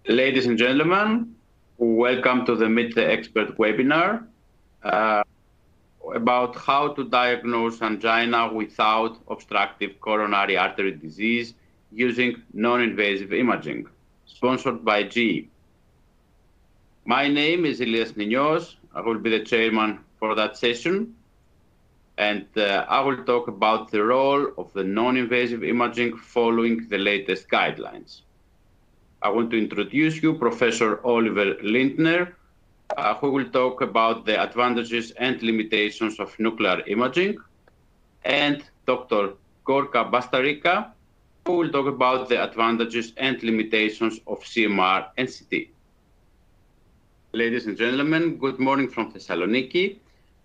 Ladies and gentlemen, welcome to the Meet the Expert webinar about how to diagnose angina without obstructive coronary artery disease using non-invasive imaging, sponsored by GE. My name is Ilias Ninios. I will be the chairman for that session, and I will talk about the role of the non-invasive imaging following the latest guidelines. I want to introduce you Professor Oliver Lindner, who will talk about the advantages and limitations of nuclear imaging, and Dr. Gorka Bastarika, who will talk about the advantages and limitations of CMR and CT. Ladies and gentlemen, good morning from Thessaloniki.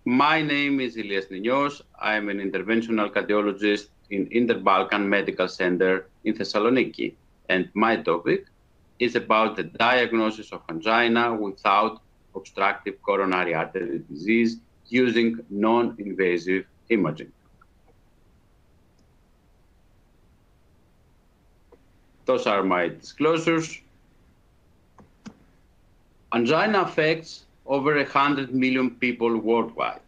My name is Ilias Ninios. I am an interventional cardiologist in Inter-Balkan Medical Center in Thessaloniki, and my topic is about the diagnosis of angina without obstructive coronary artery disease using non-invasive imaging. Those are my disclosures. Angina affects over 100 million people worldwide.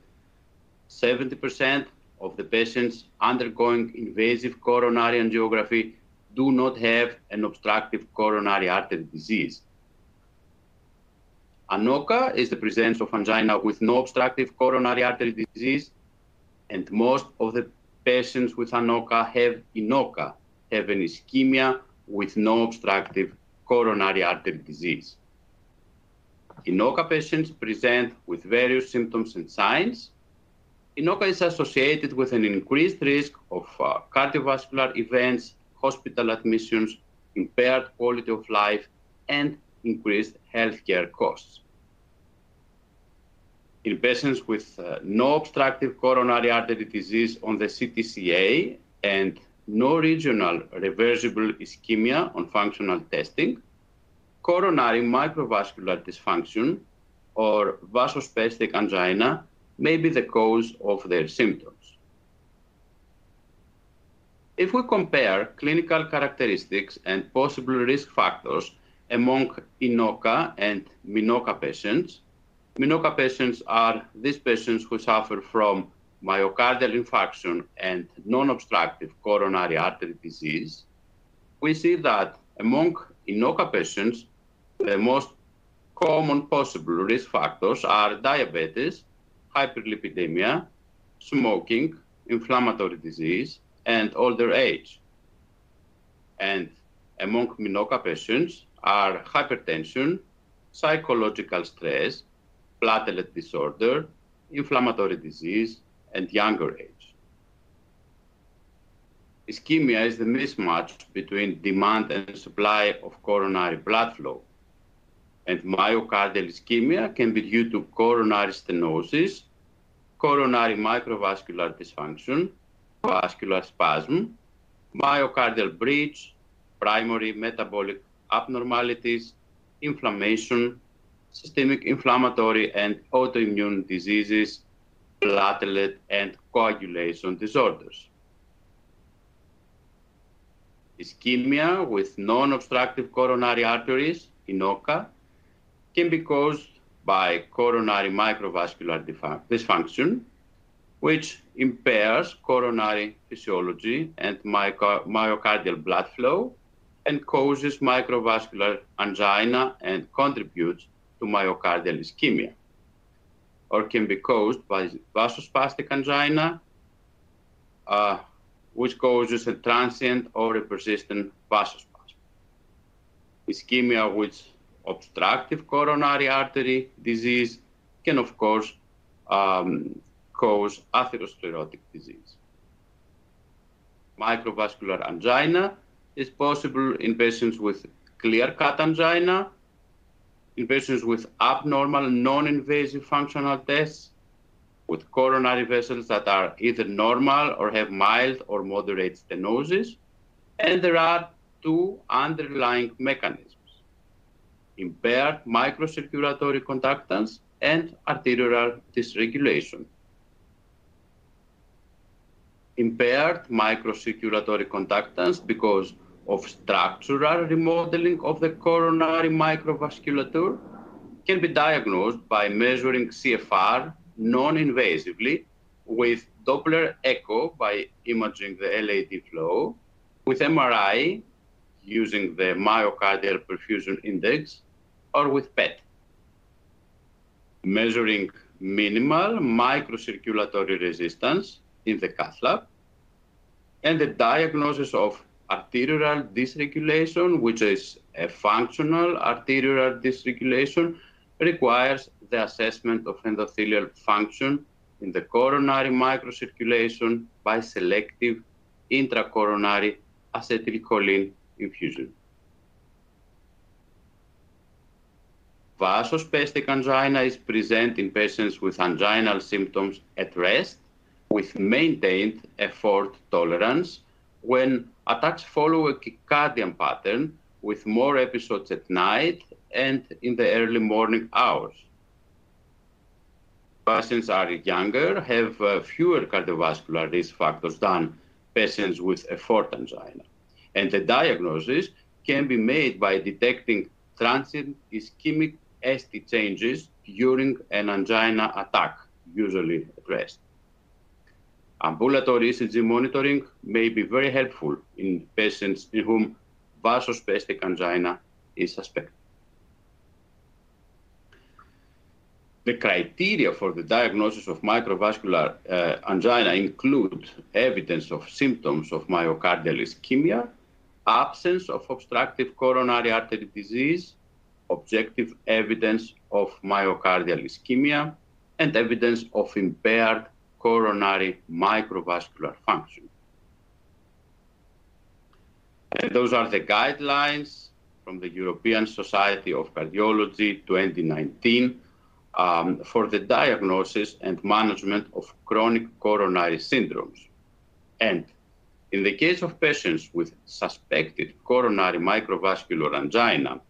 70% of the patients undergoing invasive coronary angiography do not have an obstructive coronary artery disease. ANOCA is the presence of angina with no obstructive coronary artery disease, and most of the patients with ANOCA have INOCA, have an ischemia with no obstructive coronary artery disease. INOCA patients present with various symptoms and signs. INOCA is associated with an increased risk of cardiovascular events, hospital admissions, impaired quality of life, and increased healthcare costs. In patients with no obstructive coronary artery disease on the CTCA and no regional reversible ischemia on functional testing, coronary microvascular dysfunction or vasospastic angina may be the cause of their symptoms. If we compare clinical characteristics and possible risk factors among INOCA and MINOCA patients are these patients who suffer from myocardial infarction and non-obstructive coronary artery disease. We see that among INOCA patients, the most common possible risk factors are diabetes, hyperlipidemia, smoking, inflammatory disease, and older age. And among MINOCA patients are hypertension, psychological stress, platelet disorder, inflammatory disease, and younger age. Ischemia is the mismatch between demand and supply of coronary blood flow. And myocardial ischemia can be due to coronary stenosis, coronary microvascular dysfunction, vascular spasm, myocardial breach, primary metabolic abnormalities, inflammation, systemic inflammatory and autoimmune diseases, platelet and coagulation disorders. Ischemia with non-obstructive coronary arteries, INOCA, can be caused by coronary microvascular dysfunction, which impairs coronary physiology and myocardial blood flow and causes microvascular angina and contributes to myocardial ischemia, or can be caused by vasospastic angina, which causes a transient or a persistent vasospasm. Ischemia with obstructive coronary artery disease can, of course, cause atherosclerotic disease. Microvascular angina is possible in patients with clear-cut angina, in patients with abnormal non-invasive functional tests, with coronary vessels that are either normal or have mild or moderate stenosis, and there are two underlying mechanisms: impaired microcirculatory conductance and arterial dysregulation. Impaired microcirculatory conductance because of structural remodeling of the coronary microvasculature can be diagnosed by measuring CFR non-invasively with Doppler echo by imaging the LAD flow, with MRI using the myocardial perfusion index, or with PET. Measuring minimal microcirculatory resistance in the cath lab, and the diagnosis of arterial dysregulation, which is a functional arterial dysregulation, requires the assessment of endothelial function in the coronary microcirculation by selective intracoronary acetylcholine infusion. Vasospastic angina is present in patients with anginal symptoms at rest with maintained effort tolerance when attacks follow a circadian pattern with more episodes at night and in the early morning hours. Patients are younger, have fewer cardiovascular risk factors than patients with effort angina. And the diagnosis can be made by detecting transient ischemic ST changes during an angina attack, usually at rest. Ambulatory ECG monitoring may be very helpful in patients in whom vasospastic angina is suspected. The criteria for the diagnosis of microvascular angina include evidence of symptoms of myocardial ischemia, absence of obstructive coronary artery disease, objective evidence of myocardial ischemia, and evidence of impaired coronary microvascular function. And those are the guidelines from the European Society of Cardiology 2019 for the diagnosis and management of chronic coronary syndromes. And in the case of patients with suspected coronary microvascular angina,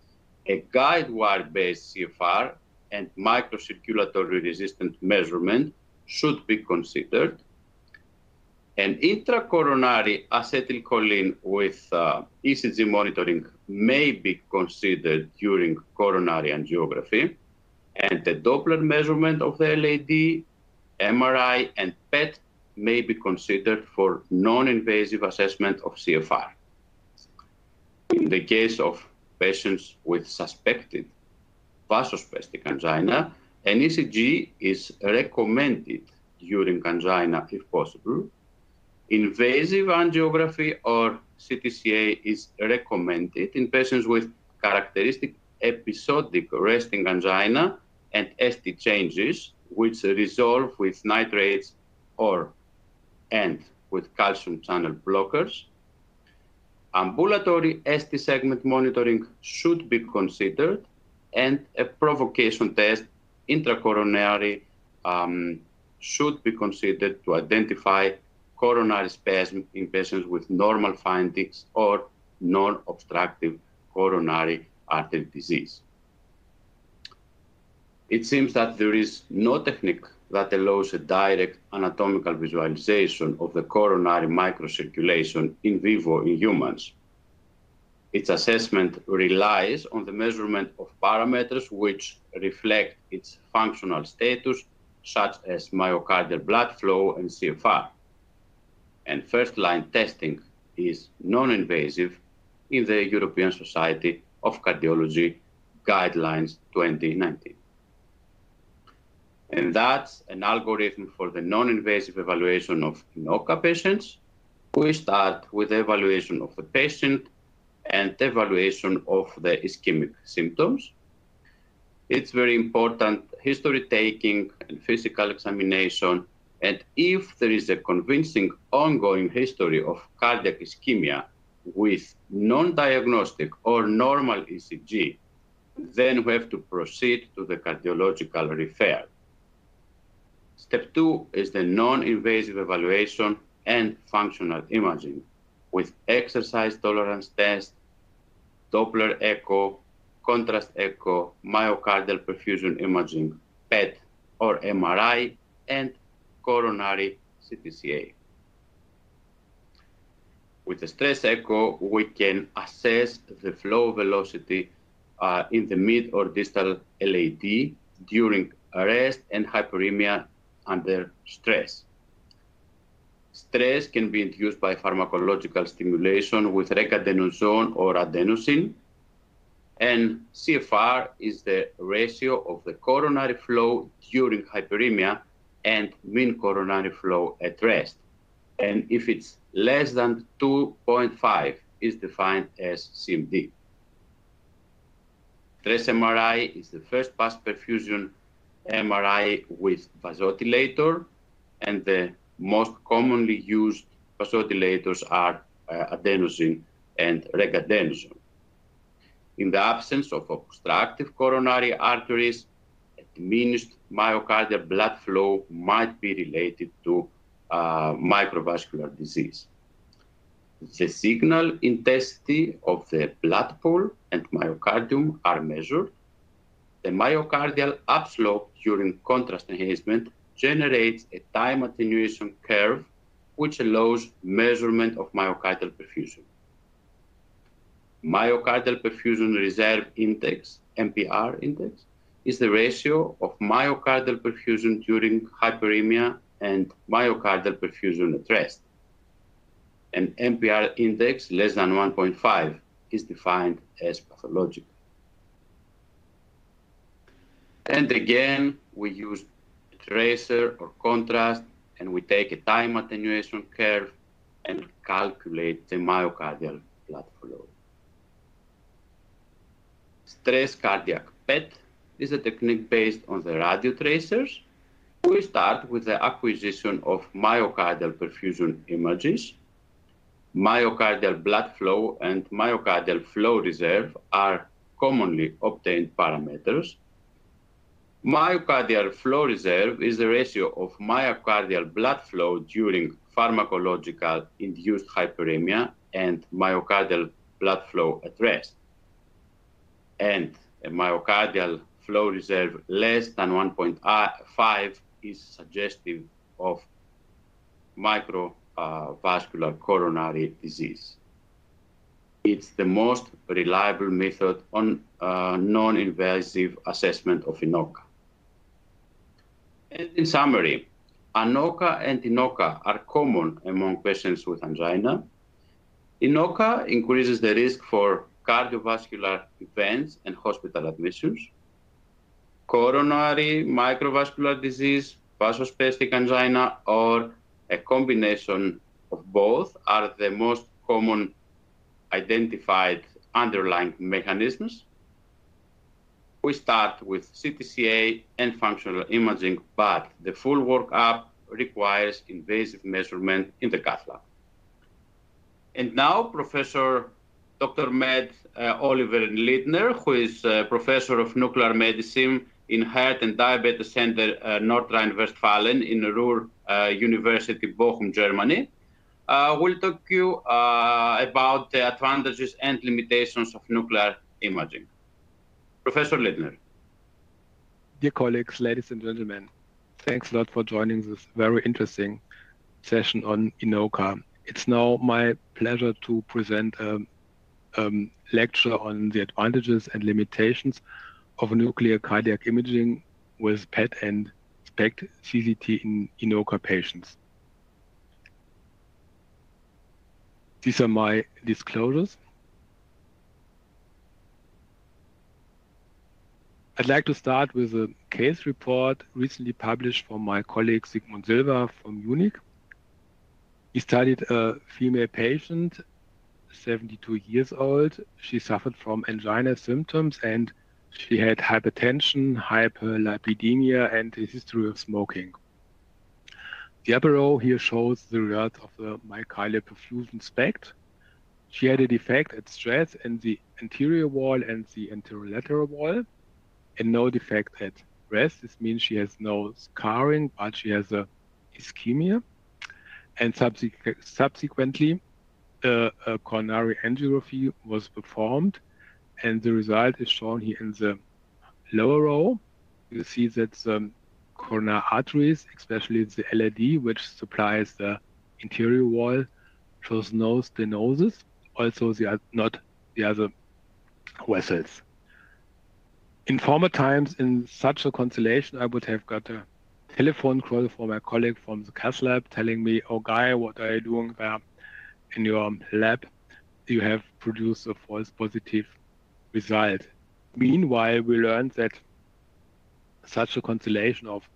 a guide wire-based CFR and microcirculatory resistant measurement should be considered. And intracoronary acetylcholine with ECG monitoring may be considered during coronary angiography, and the Doppler measurement of the LAD, MRI, and PET may be considered for non-invasive assessment of CFR. In the case of patients with suspected vasospastic angina, an ECG is recommended during angina if possible. Invasive angiography or CTCA is recommended in patients with characteristic episodic resting angina and ST changes which resolve with nitrates and with calcium channel blockers. Ambulatory ST segment monitoring should be considered, and a provocation test intracoronary should be considered to identify coronary spasm in patients with normal findings or non-obstructive coronary artery disease. It seems that there is no technique that allows a direct anatomical visualization of the coronary microcirculation in vivo in humans. Its assessment relies on the measurement of parameters which reflect its functional status, such as myocardial blood flow and CFR. And first-line testing is non-invasive in the European Society of Cardiology Guidelines 2019. And that's an algorithm for the non-invasive evaluation of INOCA patients. We start with the evaluation of the patient and evaluation of the ischemic symptoms. It's very important history taking and physical examination. And if there is a convincing ongoing history of cardiac ischemia with non-diagnostic or normal ECG, then we have to proceed to the cardiological referral. Step 2 is the non-invasive evaluation and functional imaging with exercise tolerance test, Doppler echo, contrast echo, myocardial perfusion imaging, PET or MRI, and coronary CTCA. With a stress echo, we can assess the flow velocity in the mid or distal LAD during rest and hyperemia under stress. Stress can be induced by pharmacological stimulation with regadenosone or adenosine, and CFR is the ratio of the coronary flow during hyperemia and mean coronary flow at rest. And if it's less than 2.5, is defined as CMD. Stress MRI is the first pass perfusion MRI with vasodilator, and the most commonly used vasodilators are adenosine and regadenosone. In the absence of obstructive coronary arteries, a diminished myocardial blood flow might be related to microvascular disease. The signal intensity of the blood pool and myocardium are measured. The myocardial upslope during contrast enhancement generates a time attenuation curve which allows measurement of myocardial perfusion. Myocardial perfusion reserve index, MPR index, is the ratio of myocardial perfusion during hyperemia and myocardial perfusion at rest. An MPR index less than 1.5 is defined as pathological. And again, we use tracer or contrast, and we take a time attenuation curve and calculate the myocardial blood flow. Stress cardiac PET is a technique based on the radio tracers. We start with the acquisition of myocardial perfusion images. Myocardial blood flow and myocardial flow reserve are commonly obtained parameters. Myocardial flow reserve is the ratio of myocardial blood flow during pharmacological induced hyperemia and myocardial blood flow at rest. And a myocardial flow reserve less than 1.5 is suggestive of microvascular coronary disease. It's the most reliable method on non-invasive assessment of INOCA. And in summary, ANOCA and INOCA are common among patients with angina. INOCA increases the risk for cardiovascular events and hospital admissions. Coronary microvascular disease, vasospastic angina, or a combination of both are the most common identified underlying mechanisms. We start with CTCA and functional imaging, but the full workup requires invasive measurement in the cath lab. And now, Professor Dr. Med Oliver Lindner, who is Professor of Nuclear Medicine in Heart and Diabetes Center, North Rhine-Westphalia in Ruhr University, Bochum, Germany, will talk to you about the advantages and limitations of nuclear imaging. Professor Lindner. Dear colleagues, ladies and gentlemen, thanks a lot for joining this very interesting session on INOCA. It's now my pleasure to present a lecture on the advantages and limitations of nuclear cardiac imaging with PET and SPECT CCT in INOCA patients. These are my disclosures. I'd like to start with a case report recently published from my colleague Sigmund Silva from Munich. He studied a female patient, 72 years old. She suffered from angina symptoms and she had hypertension, hyperlipidemia, and a history of smoking. The upper row here shows the results of the myocardial perfusion SPECT. She had a defect at stress in the anterior wall and the anterolateral wall, and no defect at rest. This means she has no scarring, but she has a ischemia. And subsequently, a coronary angiography was performed, and the result is shown here in the lower row. You see that the coronary arteries, especially the LAD, which supplies the interior wall, shows no stenosis. Also, they are not the other vessels. In former times, in such a constellation, I would have got a telephone call from my colleague from the cath lab telling me, "Oh, Guy, what are you doing there in your lab? You have produced a false positive result." Meanwhile, we learned that such a constellation of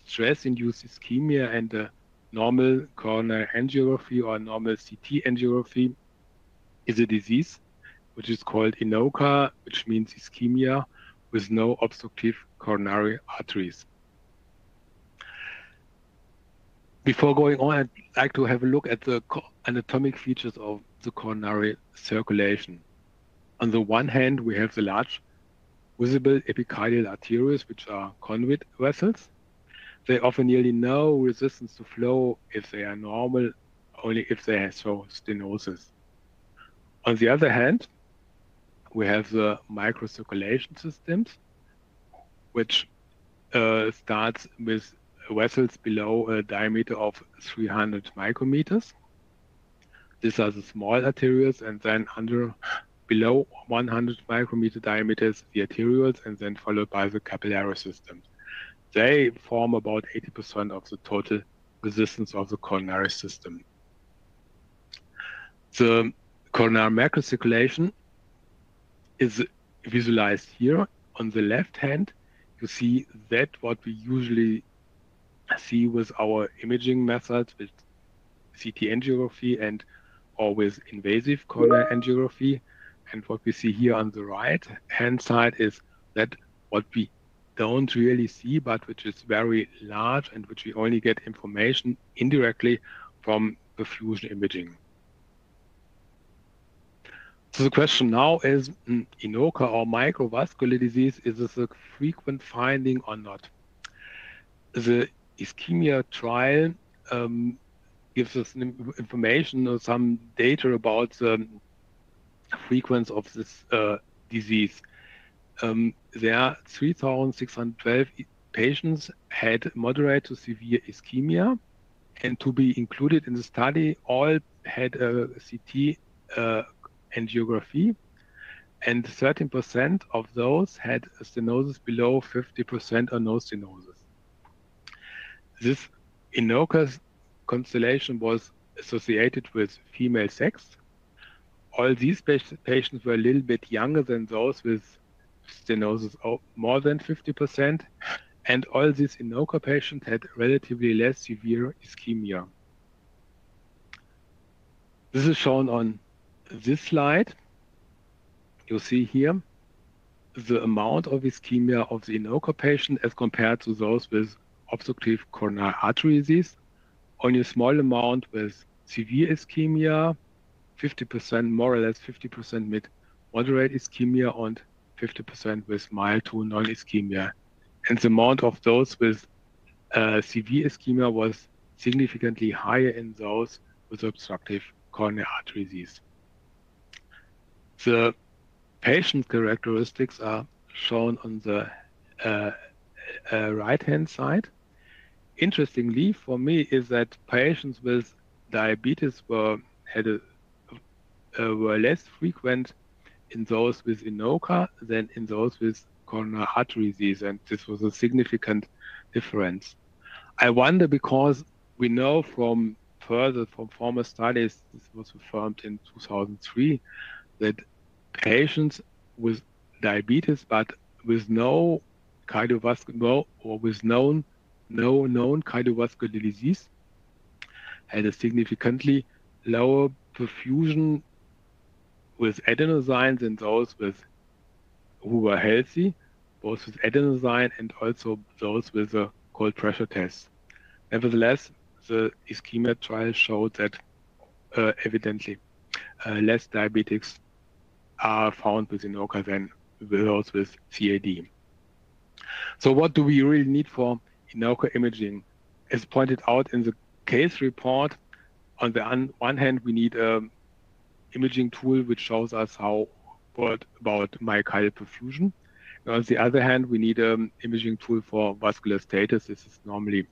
stress-induced ischemia and a normal coronary angiography or normal CT angiography is a disease which is called INOCA, which means ischemia with no obstructive coronary arteries. Before going on, I'd like to have a look at the anatomic features of the coronary circulation. On the one hand, we have the large visible epicardial arteries, which are conduit vessels. They offer nearly no resistance to flow if they are normal, only if they show stenosis. On the other hand, we have the microcirculation systems, which starts with vessels below a diameter of 300 micrometers. These are the small arterioles, and then below 100 micrometer diameters, the arterioles, and then followed by the capillary systems. They form about 80% of the total resistance of the coronary system. The coronary macrocirculation is visualized here. On the left hand, you see that what we usually see with our imaging methods, with CT angiography and or with invasive coronary angiography. And what we see here on the right hand side is that what we don't really see, but which is very large and which we only get information indirectly from perfusion imaging. So the question now is, INOCA or microvascular disease, is this a frequent finding or not? The ischemia trial gives us information or some data about the frequency of this disease. There are 3,612 patients had moderate to severe ischemia, and to be included in the study, all had a CT angiography, and 13% of those had a stenosis below 50% or no stenosis. This INOCA constellation was associated with female sex. All these patients were a little bit younger than those with stenosis of more than 50%, and all these INOCA patients had relatively less severe ischemia. This is shown on this slide. You see here the amount of ischemia of the INOCA patient as compared to those with obstructive coronary artery disease. Only a small amount with severe ischemia, 50%, more or less 50% with moderate ischemia, and 50% with mild to non-ischemia. And the amount of those with severe ischemia was significantly higher in those with obstructive coronary artery disease. The patient characteristics are shown on the right-hand side. Interestingly for me is that patients with diabetes were less frequent in those with INOCA than in those with coronary artery disease, and this was a significant difference. I wonder, because we know from former studies, this was confirmed in 2003, that patients with diabetes but with no cardiovascular or with no known cardiovascular disease had a significantly lower perfusion with adenosine than those who were healthy, both with adenosine and also those with a cold pressure test. Nevertheless, the ischemia trial showed that evidently less diabetics are found with INOCA than those with CAD. So what do we really need for INOCA imaging? As pointed out in the case report, on the one hand, we need an imaging tool which shows us about myocardial perfusion. And on the other hand, we need an imaging tool for vascular status. This is normally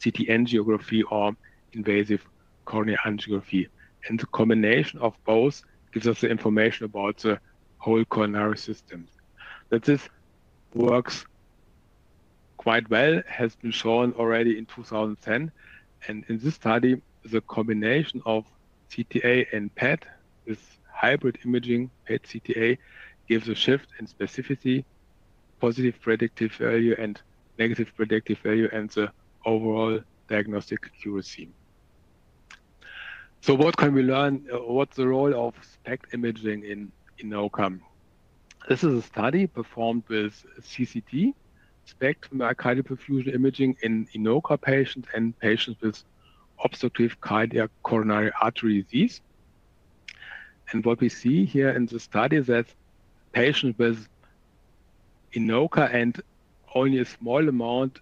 CT angiography or invasive coronary angiography. And the combination of both gives us the information about the whole coronary system. That this works quite well has been shown already in 2010. And in this study, the combination of CTA and PET, this hybrid imaging PET-CTA, gives a shift in specificity, positive predictive value and negative predictive value, and the overall diagnostic accuracy. So what can we learn? What's the role of SPECT imaging in INOCA? This is a study performed with CCT, SPECT myocardial perfusion imaging in INOCA patients and patients with obstructive cardiac coronary artery disease. And what we see here in the study is that patients with INOCA and only a small amount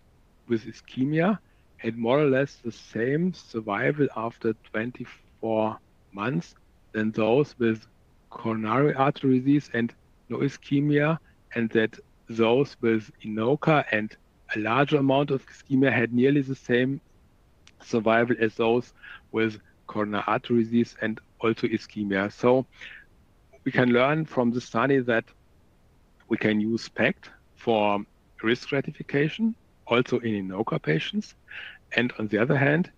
with ischemia had more or less the same survival after 24 months than those with coronary artery disease and no ischemia, and that those with INOCA and a larger amount of ischemia had nearly the same survival as those with coronary artery disease and also ischemia. So we can learn from the study that we can use SPECT for risk stratification, also in INOCA patients. And on the other hand,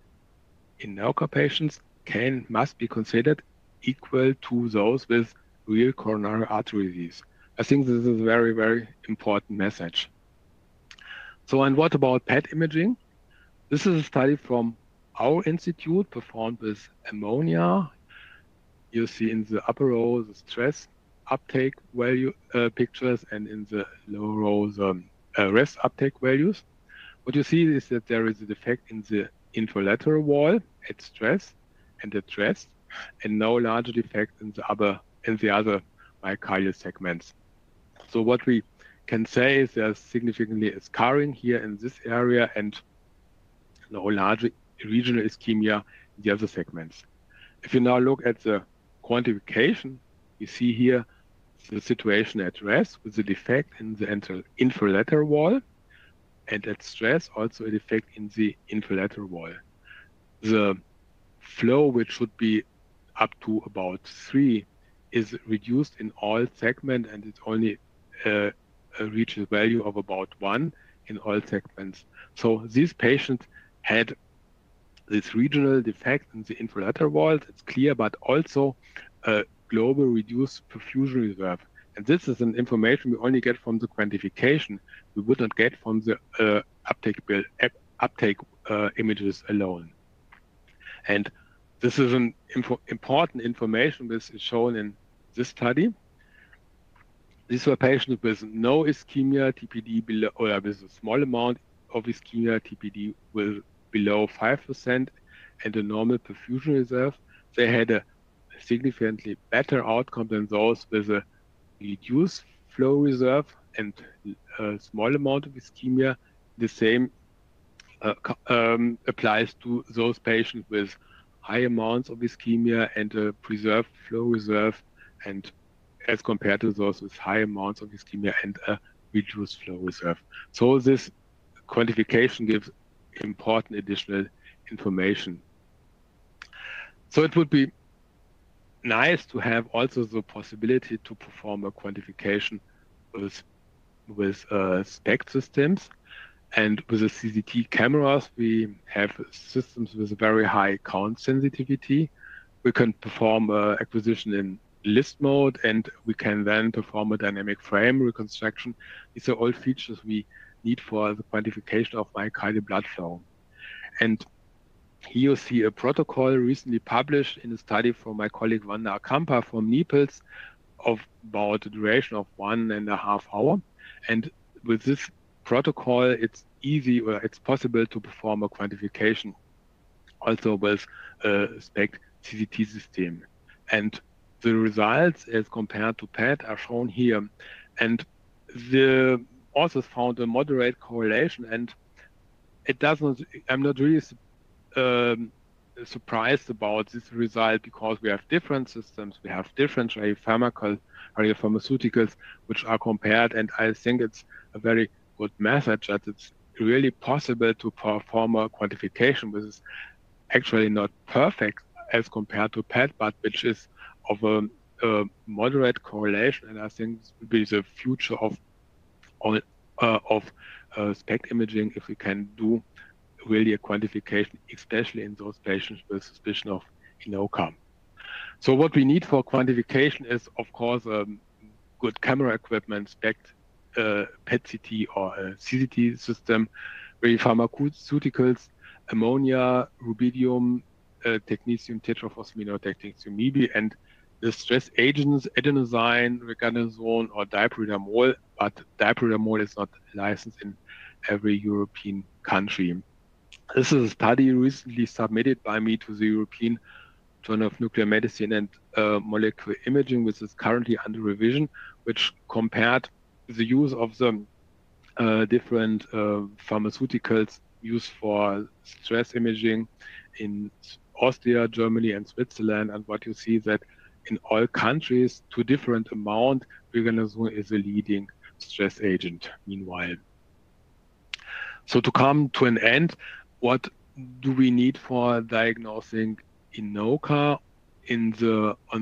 INOCA patients must be considered equal to those with real coronary artery disease. I think this is a very, very important message. So, and what about PET imaging? This is a study from our institute performed with ammonia. You see in the upper row the stress uptake value pictures, and in the lower row the rest uptake values. What you see is that there is a defect in the infralateral wall at stress and at rest, and no larger defect in the other myocardial segments. So what we can say is there's significantly a scarring here in this area and no larger regional ischemia in the other segments. If you now look at the quantification, you see here the situation at rest with the defect in the infralateral wall, and at stress also a defect in the infralateral wall. The flow, which should be up to about 3, is reduced in all segments, and it only reaches a value of about 1 in all segments. So these patients had this regional defect in the infralateral wall, it's clear, but also a global reduced perfusion reserve. And this is an information we only get from the quantification. We would not get from the uptake images alone. And this is an important information which is shown in this study. These were patients with no ischemia, TPD below, or with a small amount of ischemia, TPD with below 5%, and a normal perfusion reserve. They had a significantly better outcome than those with a reduced flow reserve and a small amount of ischemia. The same applies to those patients with high amounts of ischemia and a preserved flow reserve, and as compared to those with high amounts of ischemia and a reduced flow reserve. So this quantification gives important additional information. So it would be nice to have also the possibility to perform a quantification with SPECT systems. And with the CCT cameras, we have systems with a very high count sensitivity. We can perform acquisition in list mode, and we can then perform a dynamic frame reconstruction. These are all features we need for the quantification of myocardial blood flow. And here you see a protocol recently published in a study from my colleague Vanda Akampa from Naples of about a duration of 1.5 hours. And with this protocol, it's easy, or it's possible to perform a quantification also with a SPECT CCT system. And the results as compared to PET are shown here. And the authors found a moderate correlation, and it doesn't, I'm not really surprised about this result, because we have different systems, we have different radiopharmaceuticals which are compared, and I think it's a very good message that it's really possible to perform a quantification, which is actually not perfect as compared to PET, but which is of a moderate correlation, and I think this will be the future of SPECT imaging if we can do really a quantification, especially in those patients with suspicion of INOCA. So what we need for quantification is, of course, good camera equipment, SPECT, PET-CT or a CCT system, where pharmaceuticals, ammonia, rubidium, technetium tetraphosphamine or technetium MIB, and the stress agents, adenosine, regadenoson, or dipyridamole, but dipyridamole is not licensed in every European country. This is a study recently submitted by me to the European Journal of Nuclear Medicine and Molecular Imaging, which is currently under revision, which compared the use of the different pharmaceuticals used for stress imaging in Austria, Germany, and Switzerland. And what you see that in all countries, to different amount, regadenoson is a leading stress agent meanwhile. So to come to an end, what do we need for diagnosing INOCA on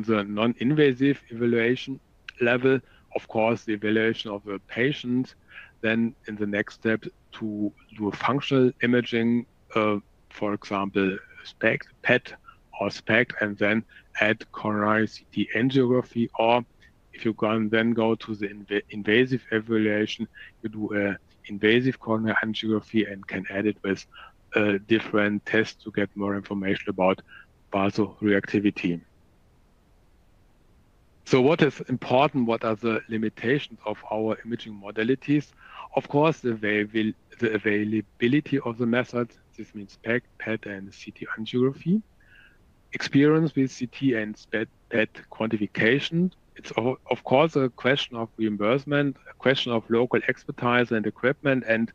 the non-invasive evaluation level? Of course, the evaluation of the patient. Then in the next step, to do a functional imaging, for example, SPECT, PET or SPECT, and then add coronary CT angiography, or if you then go to the invasive evaluation, you do an invasive coronary angiography and can add it with different tests to get more information about vasoreactivity. So what is important? What are the limitations of our imaging modalities? Of course, the availability of the methods. This means SPECT, PET, and CT angiography. Experience with CT and PET quantification. It's of course a question of reimbursement, a question of local expertise and equipment, and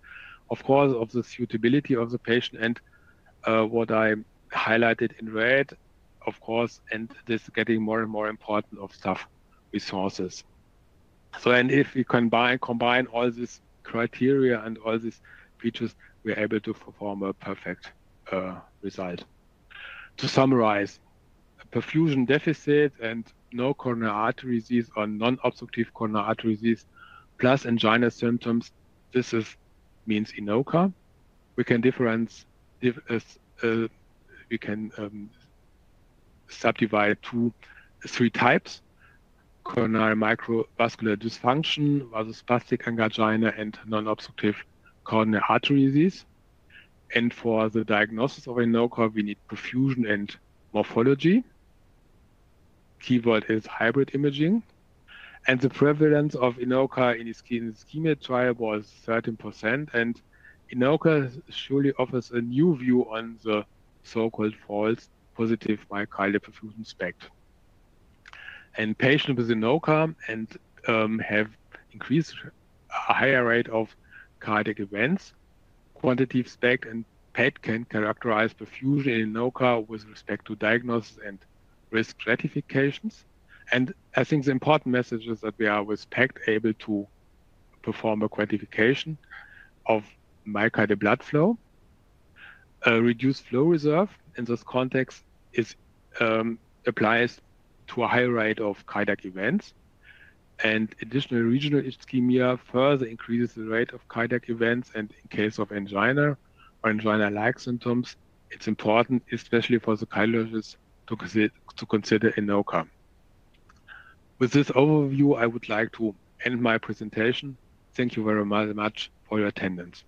of course of the suitability of the patient. And what I highlighted in red, of course, and this is getting more and more important, of staff resources. So, and if we combine all these criteria and all these features, we're able to perform a perfect result. To summarize, perfusion deficit and no coronary artery disease or non-obstructive coronary artery disease plus angina symptoms, this means INOCA. We can subdivide three types: coronary microvascular dysfunction, vasospastic angina, and non-obstructive coronary artery disease. And for the diagnosis of INOCA, we need perfusion and morphology. Keyword is hybrid imaging. And the prevalence of INOCA in the ischemia trial was 13%. And INOCA surely offers a new view on the so-called false positive myocardial perfusion SPECT. And patients with INOCA and have increased a higher rate of cardiac events. Quantitative SPECT and PET can characterize perfusion in INOCA with respect to diagnosis and risk stratifications. And I think the important message is that we are with SPECT able to perform a quantification of myocardial blood flow. A reduced flow reserve in this context applies to a higher rate of cardiac events. And additional regional ischemia further increases the rate of cardiac events. And in case of angina or angina-like symptoms, it's important, especially for the cardiologists, to consider INOCA. With this overview, I would like to end my presentation. Thank you very much for your attendance.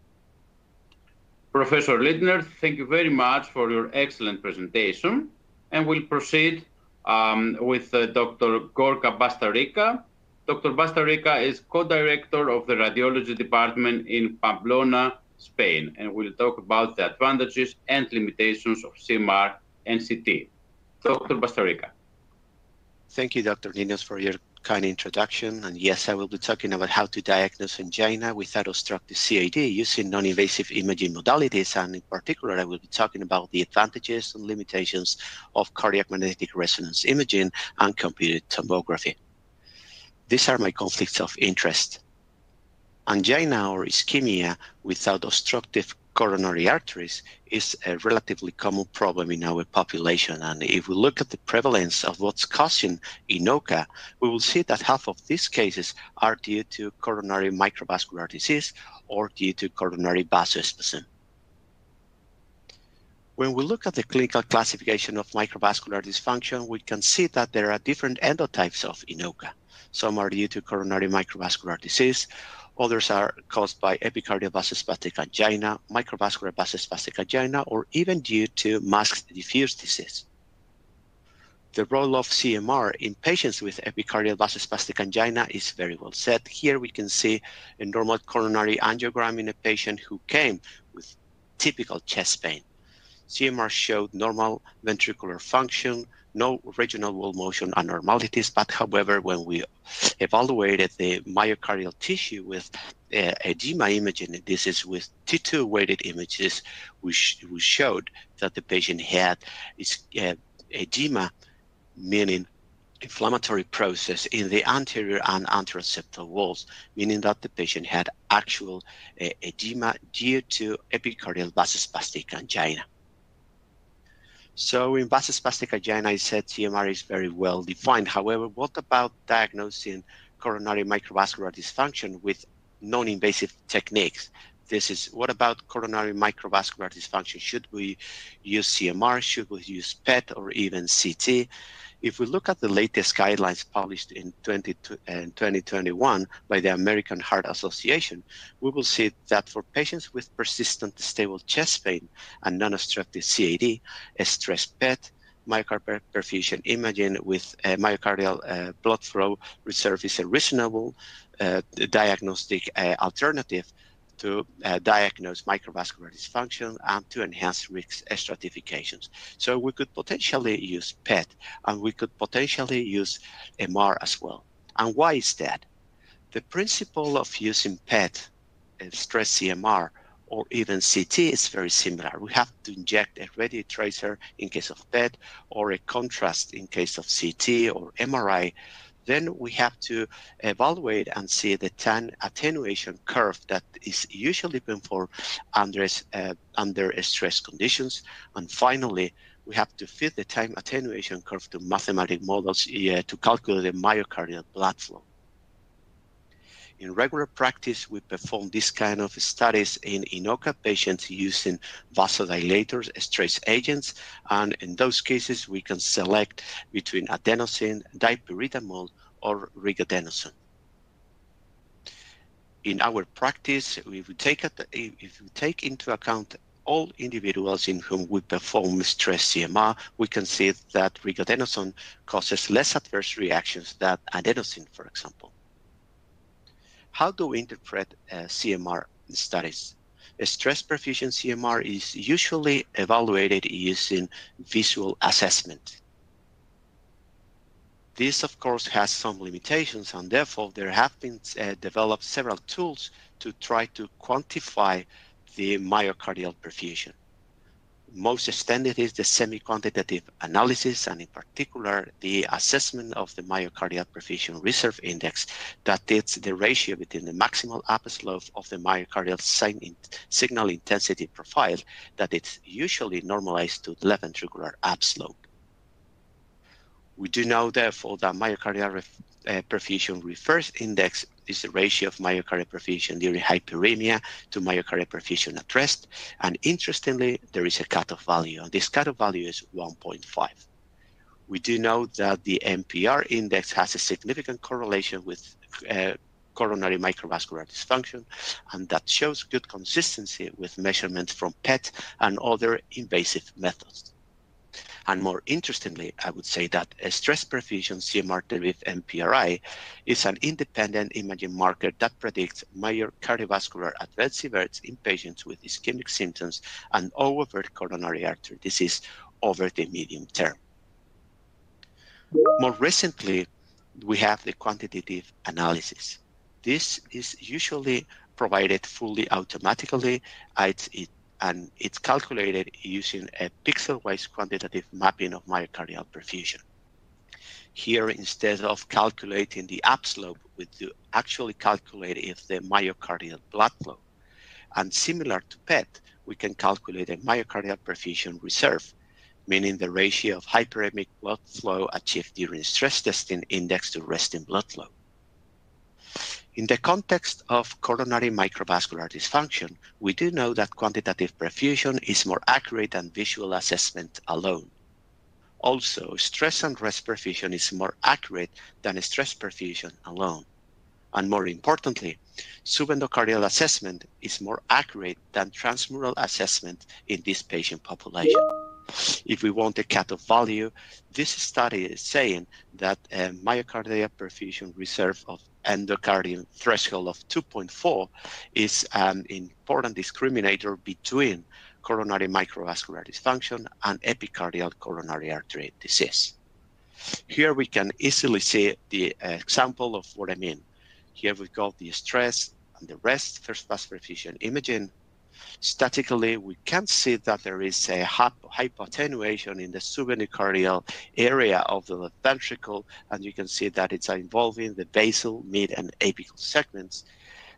Professor Lindner, thank you very much for your excellent presentation. And we'll proceed with Dr. Gorka Bastarika. Dr. Bastarika is co-director of the radiology department in Pamplona, Spain, and we'll talk about the advantages and limitations of CMR and CT. Dr. Bastarika. Thank you, Dr. Ninios, for your kind introduction. And yes, I will be talking about how to diagnose angina without obstructive CAD using non-invasive imaging modalities. And in particular, I will be talking about the advantages and limitations of cardiac magnetic resonance imaging and computed tomography. These are my conflicts of interest. Angina or ischemia without obstructive coronary arteries is a relatively common problem in our population. And if we look at the prevalence of what's causing INOCA, we will see that half of these cases are due to coronary microvascular disease or due to coronary vasospasm. When we look at the clinical classification of microvascular dysfunction, we can see that there are different endotypes of INOCA. Some are due to coronary microvascular disease, others are caused by epicardial vasospastic angina, microvascular vasospastic angina, or even due to masked diffuse disease. The role of CMR in patients with epicardial vasospastic angina is very well set. Here we can see a normal coronary angiogram in a patient who came with typical chest pain. CMR showed normal ventricular function, no regional wall motion abnormalities, but however, when we evaluated the myocardial tissue with edema imaging, this is with T2 weighted images, we showed that the patient had edema, meaning inflammatory process in the anterior and anterior septal walls, meaning that the patient had actual edema due to epicardial vasospastic angina. So in vasospastic angina, I said CMR is very well defined. However, what about diagnosing coronary microvascular dysfunction with non-invasive techniques? This is, what about coronary microvascular dysfunction? Should we use CMR? Should we use PET or even CT? If we look at the latest guidelines published in 2021 by the American Heart Association, we will see that for patients with persistent stable chest pain and non-obstructive CAD, a stress PET, myocardial perfusion imaging with myocardial blood flow reserve is a reasonable diagnostic alternative to diagnose microvascular dysfunction and to enhance risk stratifications. So we could potentially use PET and we could potentially use MR as well. And why is that? The principle of using PET, stress CMR, or even CT is very similar. We have to inject a radio tracer in case of PET or a contrast in case of CT or MRI. Then we have to evaluate and see the time attenuation curve that is usually performed under stress conditions. And finally, we have to fit the time attenuation curve to mathematical models to calculate the myocardial blood flow. In regular practice, we perform this kind of studies in INOCA patients using vasodilators, stress agents, and in those cases, we can select between adenosine, dipyridamole, or rigadenosine. In our practice, if we take into account all individuals in whom we perform stress CMR, we can see that rigadenosine causes less adverse reactions than adenosine, for example. How do we interpret CMR studies? A stress perfusion CMR is usually evaluated using visual assessment. This, of course, has some limitations, and therefore there have been developed several tools to try to quantify the myocardial perfusion. Most extended is the semi-quantitative analysis, and in particular, the assessment of the myocardial perfusion reserve index that is the ratio between the maximal upslope of the myocardial signal intensity profile that it's usually normalized to the left ventricular upslope. We do know, therefore, that myocardial perfusion reverse index is the ratio of myocardial perfusion during hyperemia to myocardial perfusion at rest. And interestingly, there is a cutoff value, and this cutoff value is 1.5. We do know that the MPR index has a significant correlation with coronary microvascular dysfunction, and that shows good consistency with measurements from PET and other invasive methods. And more interestingly, I would say that a stress perfusion CMR with MPRI is an independent imaging marker that predicts major cardiovascular adverse events in patients with ischemic symptoms and overt coronary artery disease over the medium term. More recently, we have the quantitative analysis. This is usually provided fully automatically. And it's calculated using a pixel-wise quantitative mapping of myocardial perfusion. Here, instead of calculating the upslope, we do actually calculate if the myocardial blood flow. And similar to PET, we can calculate a myocardial perfusion reserve, meaning the ratio of hyperemic blood flow achieved during stress testing indexed to resting blood flow. In the context of coronary microvascular dysfunction, we do know that quantitative perfusion is more accurate than visual assessment alone. Also, stress and rest perfusion is more accurate than stress perfusion alone. And more importantly, subendocardial assessment is more accurate than transmural assessment in this patient population. If we want a cutoff value, this study is saying that a myocardial perfusion reserve of endocardium threshold of 2.4 is an important discriminator between coronary microvascular dysfunction and epicardial coronary artery disease. Here we can easily see the example of what I mean. Here we've got the stress and the rest first pass perfusion imaging. Statically, we can see that there is a hypoattenuation in the subendocardial area of the left ventricle, and you can see that it's involving the basal, mid, and apical segments.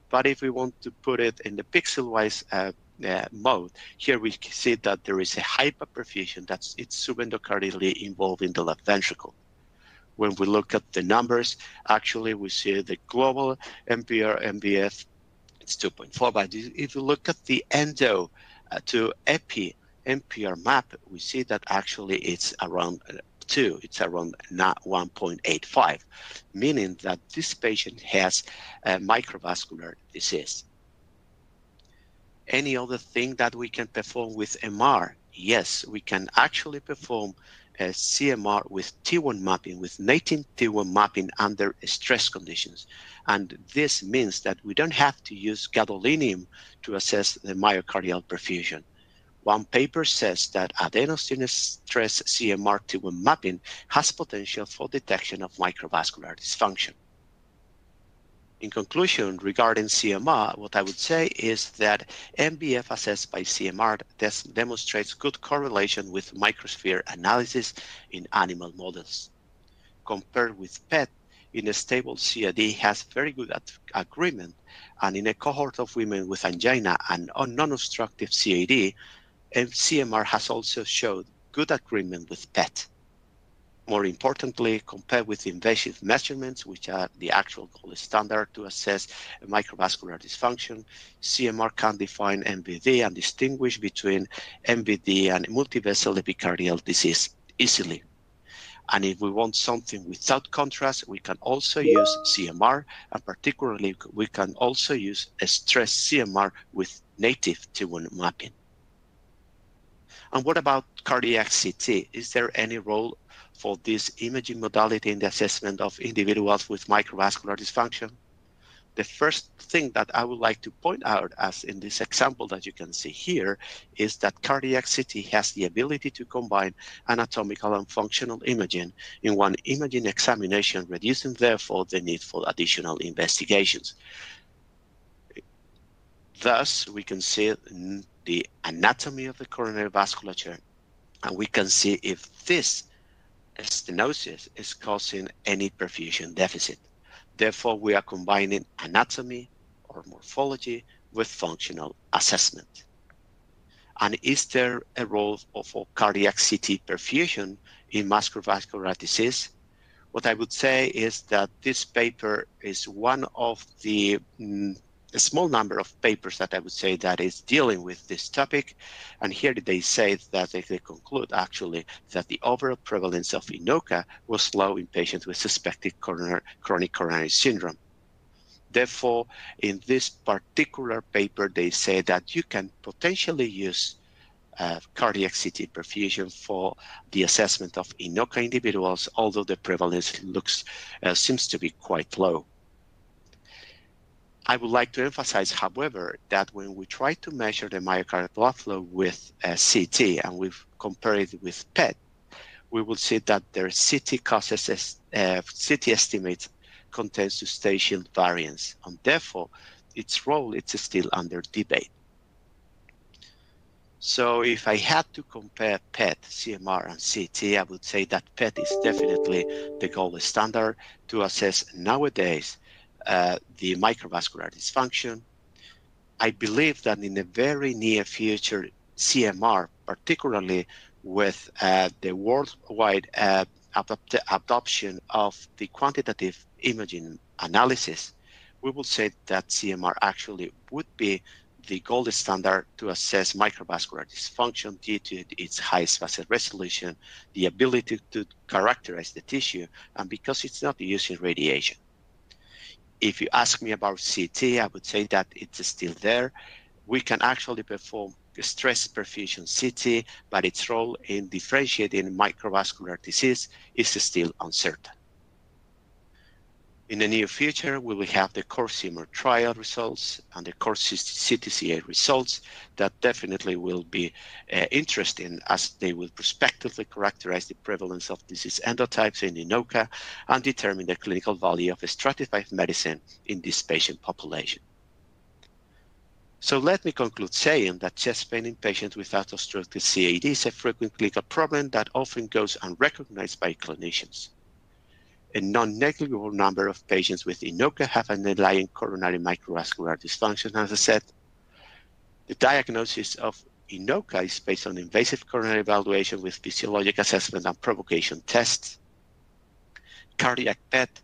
But if we want to put it in the pixel-wise mode, here we see that there is a hyperperfusion that's subendocardially involving the left ventricle. When we look at the numbers, actually we see the global MPR, MBF, it's 2.4, but if you look at the endo to epi MPR map, we see that actually it's around 2, it's around 1.85, meaning that this patient has a microvascular disease. Any other thing that we can perform with MR? Yes, we can actually perform a CMR with T1 mapping, with native T1 mapping under stress conditions. And this means that we don't have to use gadolinium to assess the myocardial perfusion. One paper says that adenosine stress CMR T1 mapping has potential for detection of microvascular dysfunction. In conclusion, regarding CMR, what I would say is that MBF assessed by CMR demonstrates good correlation with microsphere analysis in animal models. Compared with PET, in a stable CAD has very good agreement, and in a cohort of women with angina and non-obstructive CAD, CMR has also showed good agreement with PET. More importantly, compared with invasive measurements, which are the actual gold standard to assess microvascular dysfunction, CMR can define MVD and distinguish between MVD and multivessel epicardial disease easily. And if we want something without contrast, we can also use CMR, and particularly we can also use a stress CMR with native T1 mapping. And what about cardiac CT? Is there any role for this imaging modality in the assessment of individuals with microvascular dysfunction? The first thing that I would like to point out, as in this example that you can see here, is that cardiac CT has the ability to combine anatomical and functional imaging in one imaging examination, reducing therefore the need for additional investigations. Thus, we can see the anatomy of the coronary vasculature, and we can see if this stenosis is causing any perfusion deficit. Therefore, we are combining anatomy or morphology with functional assessment. And is there a role for cardiac CT perfusion in microvascular disease? What I would say is that this paper is one of the a small number of papers that I would say that is dealing with this topic. And here they say that they conclude actually that the overall prevalence of INOCA was low in patients with suspected chronic coronary syndrome. Therefore, in this particular paper, they say that you can potentially use cardiac CT perfusion for the assessment of INOCA individuals, although the prevalence seems to be quite low. I would like to emphasize, however, that when we try to measure the myocardial blood flow with CT and we compare it with PET, we will see that their CT estimates contain substantial variance, and therefore its role is still under debate. So if I had to compare PET, CMR, and CT, I would say that PET is definitely the gold standard to assess nowadays the microvascular dysfunction. I believe that in the very near future, CMR, particularly with the worldwide adoption of the quantitative imaging analysis, we will say that CMR actually would be the gold standard to assess microvascular dysfunction due to its high spatial resolution, the ability to characterize the tissue, and because it's not using radiation. If you ask me about CT, I would say that it's still there. We can actually perform stress perfusion CT, but its role in differentiating microvascular disease is still uncertain. In the near future, we will have the CORE-CMR trial results and the CORE-CTCA results that definitely will be interesting, as they will prospectively characterize the prevalence of disease endotypes in INOCA and determine the clinical value of stratified medicine in this patient population. So let me conclude saying that chest pain in patients without obstructive CAD is a frequent clinical problem that often goes unrecognized by clinicians. A non-negligible number of patients with INOCA have an underlying coronary microvascular dysfunction. As I said, the diagnosis of INOCA is based on invasive coronary evaluation with physiologic assessment and provocation tests, cardiac PET,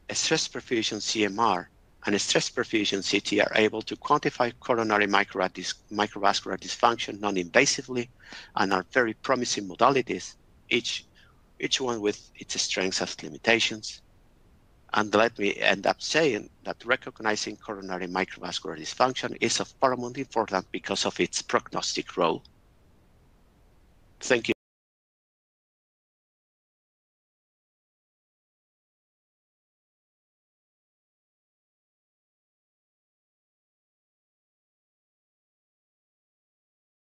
a stress perfusion CMR, and a stress perfusion CT are able to quantify coronary microvascular dysfunction non-invasively and are very promising modalities, each one with its strengths and limitations. And let me end up saying that recognizing coronary microvascular dysfunction is of paramount importance because of its prognostic role. Thank you.